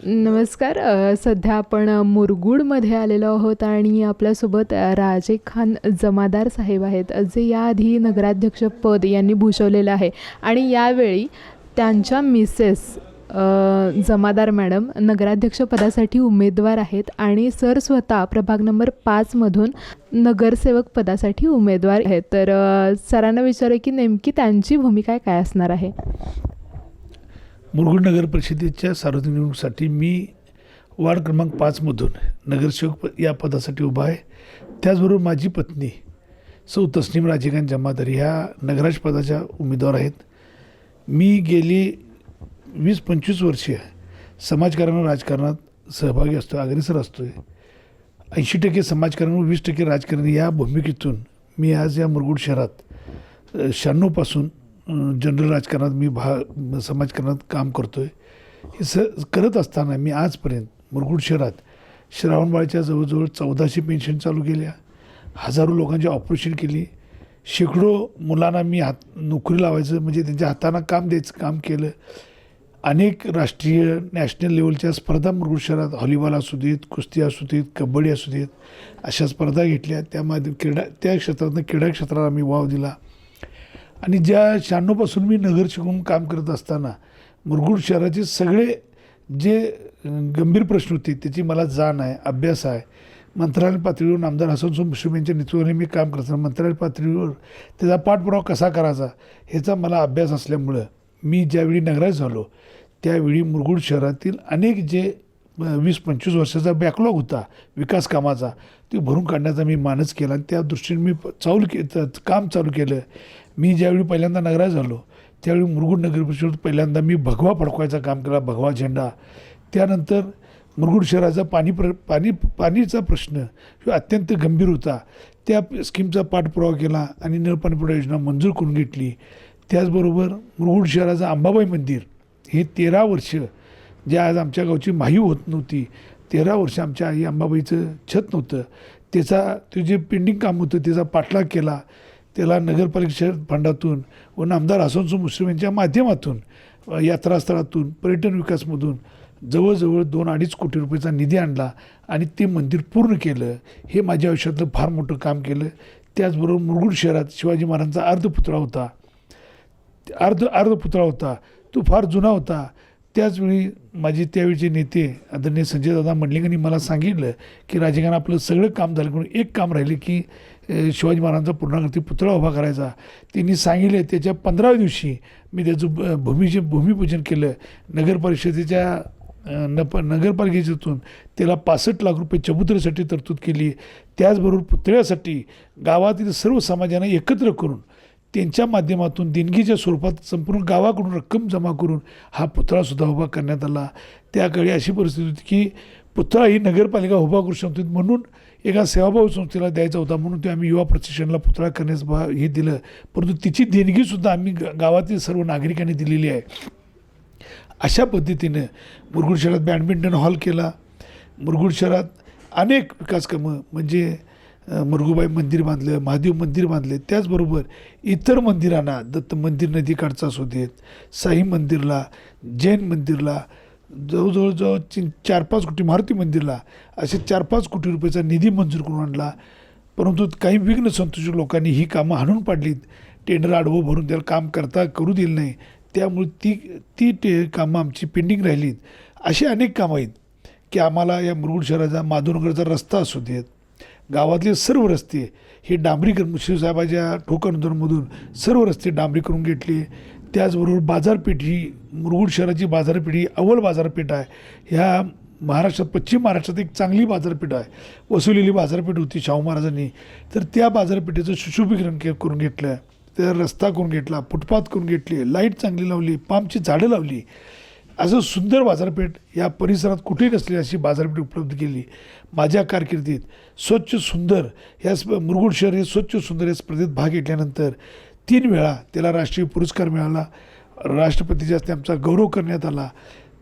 नमस्कार. सध्या आपण मुरगूडमध्ये आलेलो आहोत आणि आपल्यासोबत राजे खान जमादार साहेब आहेत, जे याआधी नगराध्यक्षपद यांनी भूषवलेलं आहे आणि यावेळी त्यांच्या मिसेस जमादार मॅडम नगराध्यक्षपदासाठी उमेदवार आहेत आणि सर स्वतः प्रभाग नंबर 5मधून नगरसेवक पदासाठी उमेदवार आहेत. तर सरांना विचारू की नेमकी त्यांची भूमिका काय असणार आहे. मुरगुड नगर परिषदेच्या सार्वजनिक निवडणुकीसाठी मी वार्ड क्रमांक 5मधून नगरसेवक या पदासाठी उभा आहे. त्याचबरोबर माझी पत्नी सौ तस्नीम राजेखान जमादार ह्या नगराध्यक्ष पदाच्या उमेदवार आहेत. मी गेली 20-25 वर्षे समाजकारण व राजकारणात सहभागी असतो, अग्रेसर असतो आहे. 80% समाजकारण व 20% राजकारण या भूमिकेतून मी आज या मुरगुड शहरात 96पासून जनरल राजकारणात मी समाजकारणात काम करतो आहे. हे करत असताना मी आजपर्यंत मुरगुड शहरात श्रावणबाळच्या जवळजवळ 1400 पेन्शन चालू केल्या, हजारो लोकांची ऑपरेशन केली, शेकडो मुलांना मी नोकरी लावायचं म्हणजे त्यांच्या हातांना काम द्यायचं काम केलं. अनेक राष्ट्रीय नॅशनल लेवलच्या स्पर्धा मुरगुड शहरात व्हॉलीबॉल असू देत, कुस्ती असू देत, कबड्डी असू देत अशा स्पर्धा घेतल्या. त्यामध्ये त्या क्षेत्रातनं क्रीडा क्षेत्राला मी वाव दिला. आणि ज्या 96पासून मी नगर शिकून काम करत असताना मुरगुड शहराचे सगळे जे गंभीर प्रश्न होते त्याची मला जाण आहे, अभ्यास आहे. मंत्रालय पातळीवर आमदार हसन मुश्रीफ यांच्या नेतृत्वाने मी काम करत असताना मंत्रालय पातळीवर त्याचा पाठपुरावा कसा करायचा ह्याचा मला अभ्यास असल्यामुळं मी ज्यावेळी नगराध्यक्ष झालो त्यावेळी मुरगुड शहरातील अनेक जे 20-25 वर्षाचा बॅकलॉग होता विकास कामाचा ते भरून काढण्याचा मी मानस केला आणि त्या दृष्टीने मी काम चालू केलं. मी ज्यावेळी पहिल्यांदा नगराध्यक्ष झालो त्यावेळी मुरगुड नगर परिषद पहिल्यांदा मी भगवा फडकवायचं काम केला, भगवा झेंडा. त्यानंतर मुरगुड शहराचा पाणीचा प्रश्न जो अत्यंत गंभीर होता त्या स्कीमचा पाठपुरावा केला आणि नळपाणी पुरवठा योजना मंजूर करून घेतली. त्याचबरोबर मुरगुड शहराचं अंबाबाई मंदिर हे 13 वर्ष जे आज आमच्या गावची माहीव होत नव्हती, 13 वर्ष आमच्या आई अंबाबाईचं छत नव्हतं, ते जे पेंडिंग काम होतं त्याचा पाठलाग केला. त्याला नगरपालिका फंडातून व आमदार हसन मुश्रीफ यांच्या माध्यमातून यात्रास्थळातून पर्यटन विकासमधून जवळजवळ 2-2.5 कोटी रुपयाचा निधी आणला आणि ते मंदिर पूर्ण केलं. हे माझ्या आयुष्यातलं फार मोठं काम केलं. त्याचबरोबर मुरगुड शहरात शिवाजी महाराजांचा अर्धपुतळा होता, तो फार जुना होता. त्याचवेळी माझे त्यावेळीचे नेते आदरणीय संजयदादा मंडलिकांनी मला सांगितलं की राजेखान आपलं सगळं काम झालं म्हणून एक काम राहिले की शिवाजी महाराजांचा पूर्णाकृती पुतळा उभा करायचा. त्यांनी सांगितले. त्याच्या 15व्या दिवशी मी त्याचं भूमिपूजन केलं. नगरपालिकेतून त्याला 65 लाख रुपये चबुतऱ्यासाठी तरतूद केली. त्याचबरोबर पुतळ्यासाठी गावातील सर्व समाजांना एकत्र करून त्यांच्या माध्यमातून देणगीच्या स्वरूपात संपूर्ण गावाकडून रक्कम जमा करून हा पुतळासुद्धा उभा करण्यात आला. त्याकाळी अशी परिस्थिती होती की पुतळा ही नगरपालिका उभा करू शकतो म्हणून एका सेवाभावी संस्थेला द्यायचा होता म्हणून ते आम्ही युवा प्रतिष्ठानला पुतळा करण्यास हे दिलं. परंतु तिची देणगीसुद्धा आम्ही गावातील सर्व नागरिकांनी दिलेली आहे. अशा पद्धतीनं मुरगुड शहरात बॅडमिंटन हॉल केला. मुरगुड शहरात अनेक विकासकामं म्हणजे मुरगुबाई मंदिर बांधलं, महादेव मंदिर बांधले. त्याचबरोबर इतर मंदिरांना दत्त मंदिर नदीकाठचा असू देत, साई मंदिरला, जैन मंदिरला जवळजवळ 4-5 कोटी, मारुती मंदिरला असे 4-5 कोटी रुपयाचा निधी मंजूर करून आणला. परंतु काही विघ्न संतोषी लोकांनी ही कामं हाणून पाडलीत. टेंडर आडवं भरून त्याला काम करू दिलं नाही. त्यामुळे ती कामं आमची पेंडिंग राहिलीत. अशी अनेक कामं आहेत की आम्हाला या मुरगुड शहराचा माधवनगरचा रस्ता असू देत, गावातले सर्व रस्ते हे डांबरीकरण शिवसाहेबाच्या ठोकानुदानमधून सर्व रस्ते डांबरीकरून घेतले. त्याचबरोबर बाजारपेठ ही मुरगुड शहराची बाजारपेठ ही अव्वल बाजारपेठ आहे. ह्या महाराष्ट्रात पश्चिम महाराष्ट्रात एक चांगली बाजारपेठ आहे. वसुलेली बाजारपेठ होती शाहू महाराजांनी, तर त्या बाजारपेठेचं सुशोभीकरण करून घेतलं, त्या रस्ता करून घेतला, फुटपाथ करून घेतले, लाईट चांगली लावली, पामची झाडं लावली. असं सुंदर बाजारपेठ या परिसरात कुठेही नसली अशी बाजारपेठ उपलब्ध केली. माझ्या कारकिर्दीत स्वच्छ सुंदर मुरगुड शहर हे स्वच्छ सुंदर या स्पर्धेत भाग घेतल्यानंतर 3 वेळा त्याला राष्ट्रीय पुरस्कार मिळाला. राष्ट्रपतीच्या हस्ते आमचा गौरव करण्यात आला.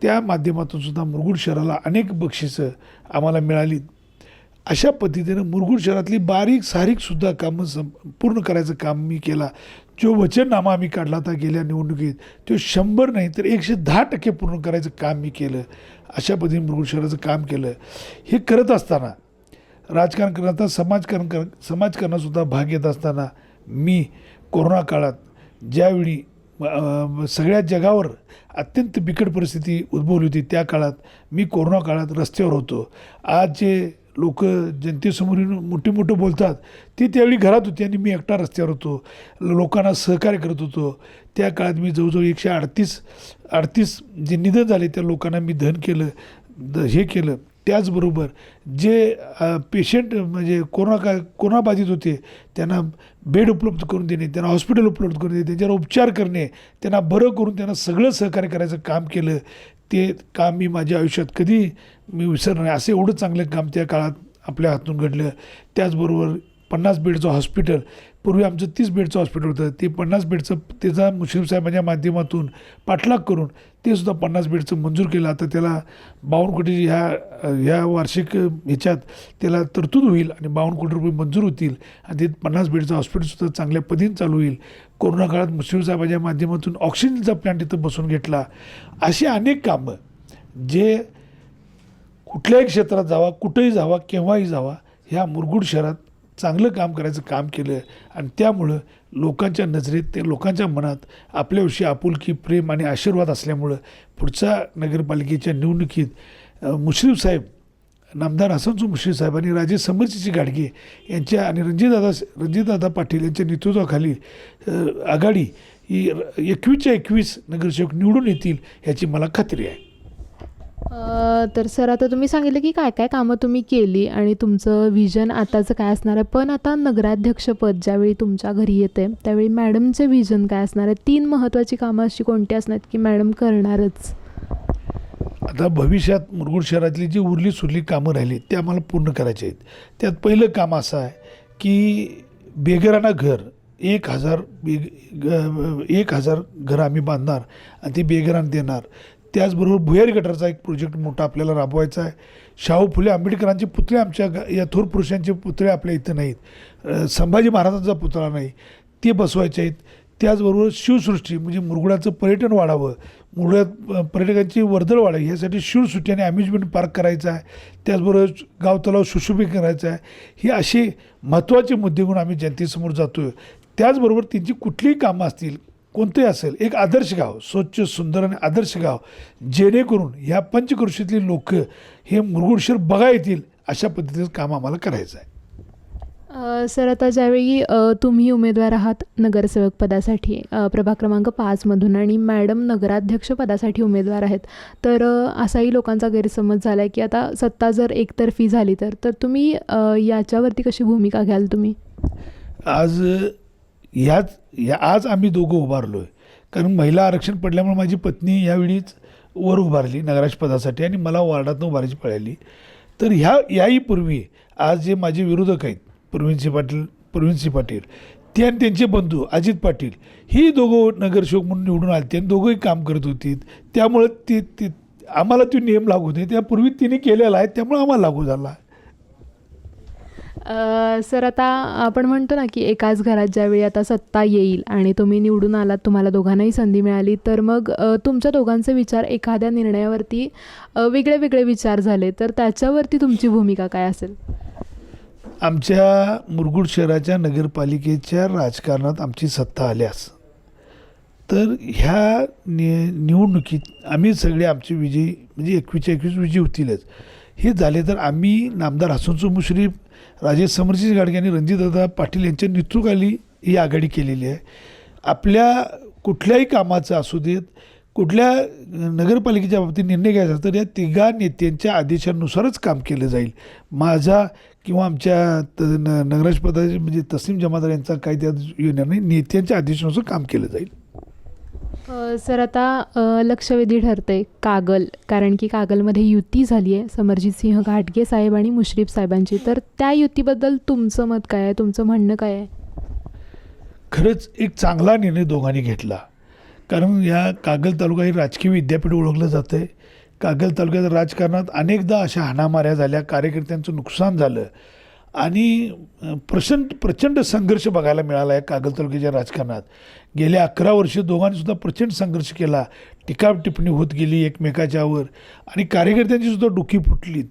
त्या माध्यमातून सुद्धा मुरगुड शहराला अनेक बक्षिसं आम्हाला मिळाली. अशा पद्धतीनं मुरगुड शहरातली बारीक सारीकसुद्धा कामं पूर्ण करायचं काम मी केला. जो वचननामा आम्ही काढला होता गेल्या निवडणुकीत तो 100 नाही तर 110% पूर्ण करायचं काम मी केलं. अशा पद्धतीने मुरगुड शहराचं काम केलं. हे करत असताना राजकारण करताना समाजकारणातसुद्धा भाग घेत असताना मी कोरोना काळात ज्यावेळी सगळ्या जगावर अत्यंत बिकट परिस्थिती उद्भवली होती, त्या काळात मी कोरोना काळात रस्त्यावर होतो. आज जे लोक जनतेसमोर मोठं बोलतात ते त्यावेळी घरात होते आणि मी एकटा रस्त्यावर होतो, लोकांना सहकार्य करत होतो. त्या काळात मी जवळजवळ 138 जे निधन झाले त्या लोकांना मी धन केलं, हे केलं. त्याचबरोबर जे पेशंट म्हणजे कोरोनाबाधित होते त्यांना बेड उपलब्ध करून देणे, त्यांना हॉस्पिटल उपलब्ध करून देणे, त्यांच्यावर उपचार करणे, त्यांना बरं करून त्यांना सगळं सहकार्य करायचं काम केलं. ते काम मी माझ्या आयुष्यात कधी मी विसरणार नाही. असं एवढं चांगलं काम त्या काळात आपल्या हातून घडलं. त्याचबरोबर 50 बेडचं हॉस्पिटल, पूर्वी आमचं 30 बेडचं हॉस्पिटल होतं, ते 50 बेडचं त्याचा मुश्रीफ साहेबांच्या माध्यमातून पाठलाग करून ते सुद्धा 50 बेडचं मंजूर केलं. आता त्याला 52 कोटी ह्या वार्षिक ह्याच्यात त्याला तरतूद होईल आणि 52 कोटी रुपये मंजूर होतील आणि ते 50 बेडचं हॉस्पिटलसुद्धा चांगल्या पद्धतीने चालू होईल. कोरोना काळात मुश्रीफ साहेबांच्या माध्यमातून ऑक्सिजनचा प्लॅन्ट इथं बसून घेतला. अशी अनेक कामं जे कुठल्याही क्षेत्रात जावा, कुठंही जावा, केव्हाही जावा, ह्या मुरगुड शहरात चांगलं काम करायचं काम केलं आणि त्यामुळं लोकांच्या नजरेत, ते लोकांच्या मनात आपल्याविषयी आपुलकी, प्रेम आणि आशीर्वाद असल्यामुळं पुढच्या नगरपालिकेच्या निवडणुकीत मुश्रीफ साहेब, नामदार हसनसो मुश्रीफ साहेब आणि राजे समरजीची गाडगे यांच्या आणि रणजितदादा पाटील यांच्या नेतृत्वाखाली आघाडी ही 21च्या 21 नगरसेवक निवडून येतील ह्याची मला खात्री आहे. तर सर, आता तुम्ही सांगितलं की काय काय कामं तुम्ही केली आणि तुमचं व्हिजन आताचं काय असणार आहे. पण आता नगराध्यक्षपद ज्यावेळी तुमच्या घरी येते त्यावेळी मॅडमचे व्हिजन काय असणार आहे? 3 महत्त्वाची कामं अशी कोणती असणार की मॅडम करणारच? आता भविष्यात मुरगुड शहरातली जी उरली सुरली कामं राहिली ते आम्हाला पूर्ण करायचे आहेत. त्यात पहिलं काम असं आहे की बेघरांना घर 1,000 घरं आम्ही बांधणार आणि ती बेघरांना देणार. त्याचबरोबर भुयारी गटारचा एक प्रोजेक्ट मोठा आपल्याला राबवायचा आहे. शाहू फुले आंबेडकरांचे पुतळे, आमच्या या थोर पुरुषांचे पुतळे आपल्या इथं नाहीत, संभाजी महाराजांचा पुतळा नाही, ते बसवायचे आहेत. त्याचबरोबर शिवसृष्टी म्हणजे मुरगुडाचं पर्यटन वाढावं, मुरगुड्यात पर्यटकांची वर्दळ वाढावी यासाठी शिवसृष्टी आणि अम्युजमेंट पार्क करायचा आहे. त्याचबरोबर गाव तलाव सुशोभित करायचा आहे. ही असे महत्त्वाचे मुद्दे घेऊन आम्ही जनतेसमोर जातो आहे. त्याचबरोबर त्यांची कुठलीही कामं असतील, कोणतंही असेल, एक आदर्श गाव, स्वच्छ सुंदर आणि आदर्श गाव, जेणेकरून ह्या पंचक्रोशीतली लोक हे मुरगुड शहर बघा येतील अशा पद्धतीचं काम आम्हाला करायचं आहे. सर, आता ज्यावेळी तुम्ही उमेदवार आहात नगरसेवक पदासाठी प्रभाग क्रमांक 5मधून आणि मॅडम नगराध्यक्ष पदासाठी उमेदवार आहेत, तर असाही लोकांचा गैरसमज झाला आहे की आता सत्ता जर एकतर्फी झाली तर तुम्ही याच्यावरती कशी भूमिका घ्याल तुम्ही? आज आम्ही दोघं उभारलो आहे, कारण महिला आरक्षण पडल्यामुळे माझी पत्नी यावेळीच वर उभारली नगराध्यक्षपदासाठी आणि मला वार्डातून उभारायची पळाली. तर याही पूर्वी आज जे माझे विरोधक आहेत प्रवीणसिंह पाटील ते आणि त्यांचे बंधू अजित पाटील, ही दोघं नगरसेवक म्हणून निवडून आले आणि दोघंही काम करत होती. त्यामुळं ते आम्हाला तो नियम लागू नाही, त्यापूर्वी तिने केलेला आहे, त्यामुळे आम्हाला लागू झाला. सर, आता आपण म्हणतो ना की एकाच घरात ज्यावेळी आता सत्ता येईल आणि तुम्ही निवडून आलात, तुम्हाला दोघांनाही संधी मिळाली, तर मग तुमच्या दोघांचे विचार एखाद्या निर्णयावरती वेगळे वेगळे विचार झाले तर त्याच्यावरती तुमची भूमिका काय असेल? आमच्या मुरगुड शहराच्या नगरपालिकेच्या राजकारणात आमची सत्ता आल्यास तर ह्या निवडणुकीत आम्ही सगळे आमचे विजयी म्हणजे 21च्या 21 विजयी होतीलच. हे झाले तर आम्ही नामदार हसनसो मुश्रीफ, राजे समरजी गाडगे आणि रणजितदादा पाटील यांच्या नेतृत्वाखाली ही आघाडी केलेली आहे. आपल्या कुठल्याही कामाचं असू देत, कुठल्या नगरपालिकेच्या बाबतीत निर्णय घ्यायचा तर या तिघा नेत्यांच्या आदेशानुसारच काम केलं जाईल. माझा किंवा आमच्या नगराध्यक्षपदाचे म्हणजे तस्लीम जमादार यांचा काही त्यात येणार नाही, नेत्यांच्या आदेशानुसार काम केलं जाईल. सर, आता लक्षवेधी ठरते कागल, कारण की कागलमध्ये युती झाली आहे समरजितसिंह घाटगे साहेब आणि मुश्रीफ साहेबांची, तर त्या युतीबद्दल तुमचं मत काय आहे, तुमचं म्हणणं काय आहे? खरंच एक चांगला निर्णय दोघांनी घेतला, कारण या कागल तालुका हे राजकीय विद्यापीठ ओळखलं जातं आहे. कागल तालुक्यात राजकारणात अनेकदा अशा हाणामाऱ्या झाल्या, कार्यकर्त्यांचं नुकसान झालं. आणि प्रचंड संघर्ष बघायला मिळाला आहे कागल तालुक्याच्या राजकारणात. गेल्या 11 वर्ष दोघांनीसुद्धा प्रचंड संघर्ष केला. टीका टिप्पणी होत गेली एकमेकाच्यावर आणि कार्यकर्त्यांचीसुद्धा डोकी फुटलीत.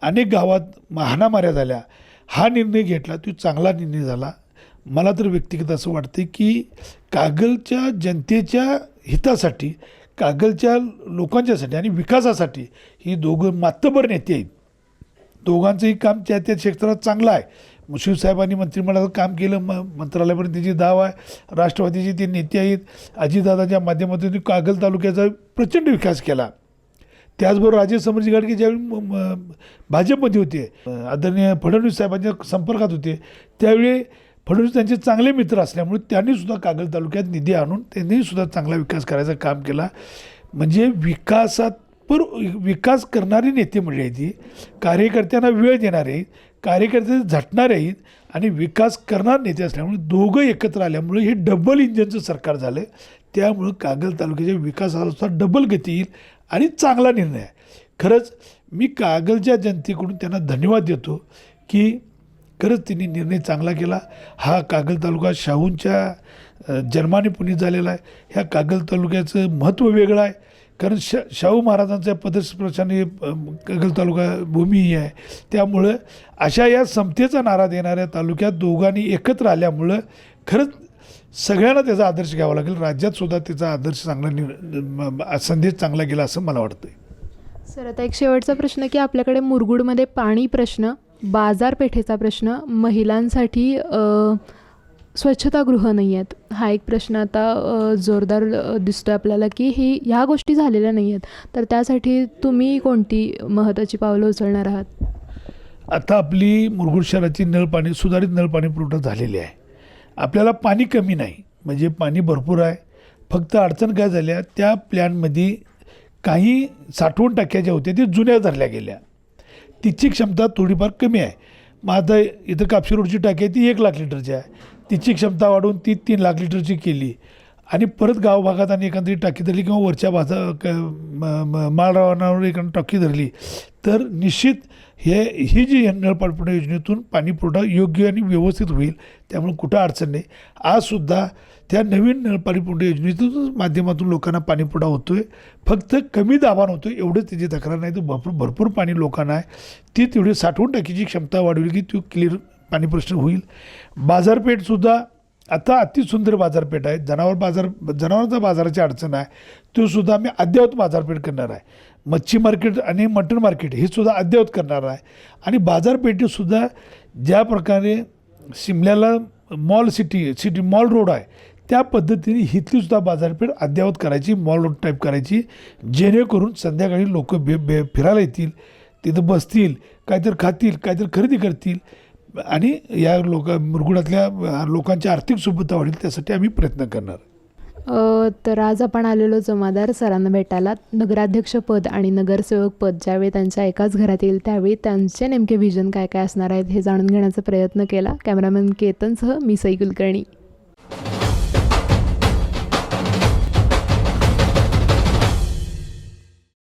अनेक गावात हाणामाऱ्या झाल्या. हा निर्णय घेतला तो चांगला निर्णय झाला. मला तर व्यक्तिगत असं वाटतं की कागलच्या जनतेच्या हितासाठी, कागलच्या लोकांच्यासाठी आणि विकासासाठी ही दोघं मातबर नेते आहेत. दोघांचंही काम त्या क्षेत्रात चांगलं आहे. मुश्रीफ साहेबांनी मंत्रिमंडळाचं काम केलं, मंत्रालयापर्यंत त्याची दाव आहे. राष्ट्रवादीचे ते नेते आहेत. अजितदादांच्या माध्यमातून कागल तालुक्याचा प्रचंड विकास केला. त्याचबरोबर राजे समरजी गाडगे ज्यावेळी भाजपमध्ये होते, आदरणीय फडणवीस साहेबांच्या संपर्कात होते, त्यावेळी फडणवीस त्यांचे चांगले मित्र असल्यामुळे त्यांनीसुद्धा कागल तालुक्यात निधी आणून त्यांनीसुद्धा चांगला विकास करायचं काम केला. म्हणजे विकास करणारी नेते म्हणजे आहे ती, कार्यकर्त्यांना वेळ देणारे आहेत, कार्यकर्ते झटणारे आहेत आणि विकास करणारे नेते असल्यामुळे दोघं एकत्र आल्यामुळे हे डबल इंजनचं सरकार झालं. त्यामुळं कागल तालुक्याच्या विकासाला डबल गती येईल आणि चांगला निर्णय आहे. खरंच मी कागलच्या जनतेकडून त्यांना धन्यवाद देतो की खरंच त्यांनी निर्णय चांगला केला. हा कागल तालुका शाहूंच्या जन्माने पुनीत झालेला आहे. ह्या कागल तालुक्याचं महत्त्व वेगळं आहे, कारण शाहू महाराजांच्या पदस्पर्शाने कागल तालुका भूमी ही आहे. त्यामुळं अशा या समतेचा नारा देणाऱ्या तालुक्यात दोघांनी एकत्र आल्यामुळं खरंच सगळ्यांना त्याचा आदर्श घ्यावा लागेल. राज्यातसुद्धा त्याचा आदर्श चांगला संदेश चांगला गेला असं मला वाटतं. सर, आता एक शेवटचा प्रश्न की आपल्याकडे मुरगुडमध्ये पाणी प्रश्न, बाजारपेठेचा प्रश्न, महिलांसाठी स्वच्छतागृह नाही आहेत, हा एक प्रश्न आता जोरदार दिसतो आहे आपल्याला की ह्या गोष्टी झालेल्या नाही आहेत. तर त्यासाठी तुम्ही कोणती महत्त्वाची पावलं उचलणार आहात? आता आपली मुरगुड शहराची सुधारित नळपाणी पुरवठा झालेली आहे. आपल्याला पाणी कमी नाही, म्हणजे पाणी भरपूर आहे. फक्त अडचण काय झाल्या, त्या प्लॅनमध्ये काही साठवण टाक्या ज्या होत्या त्या जुन्या धरल्या गेल्या. तिची क्षमता थोडीफार कमी आहे. मग आता इथं कापशी रोडची टाकी आहे ती 1 लाख लिटरची आहे. तिची क्षमता वाढवून ती 3 लाख लिटरची केली आणि परत गावभागात आणि एखादी टाकी धरली किंवा वरच्या माळ रवानावर एखादी टाकी धरली तर निश्चित ही जी नळपाणी योजनेतून पाणी पुरवठा योग्य आणि व्यवस्थित होईल. त्यामुळे कुठं अडचण नाही. आजसुद्धा त्या नवीन नळपाणी पुरवठा योजनेतून माध्यमातून लोकांना पाणी पुरवठा होतो आहे. फक्त कमी दाबान होतो आहे एवढंच त्याची तक्रार नाही. तर भरपूर पाणी लोकांना आहे. ती तेवढी साठवून टाकीची क्षमता वाढवली की ती क्लिअर पाणी प्रश्न होईल. बाजारपेठसुद्धा आता अतिसुंदर बाजारपेठ आहे. जनावरांचा बाजाराची अडचण आहे, तो सुद्धा आम्ही अद्ययावत बाजारपेठ करणार आहे. मच्छी मार्केट आणि मटण मार्केट हे सुद्धा अद्ययावत करणार आहे. आणि बाजारपेठेतसुद्धा ज्या प्रकारे शिमल्याला सिटी मॉल रोड आहे त्या पद्धतीने इथलीसुद्धा बाजारपेठ अद्ययावत करायची, मॉल रोड टाईप करायची, जेणेकरून संध्याकाळी लोक फिरायला येतील, तिथं बसतील, काहीतरी खातील, काहीतरी खरेदी करतील आणि या मुरगुडातल्या लोकांची आर्थिक सुबत्ता वाढेल. त्यासाठी आम्ही प्रयत्न करणार. तर आज आपण आलेलो जमादार सरांना भेटायला. नगराध्यक्षपद आणि नगरसेवक पद ज्यावेळी त्यांच्या एकाच घरात येईल त्यावेळी त्यांचे नेमके व्हिजन काय काय असणार आहेत हे जाणून घेण्याचा प्रयत्न केला. कॅमेरामॅन केतनसह मी सई कुलकर्णी.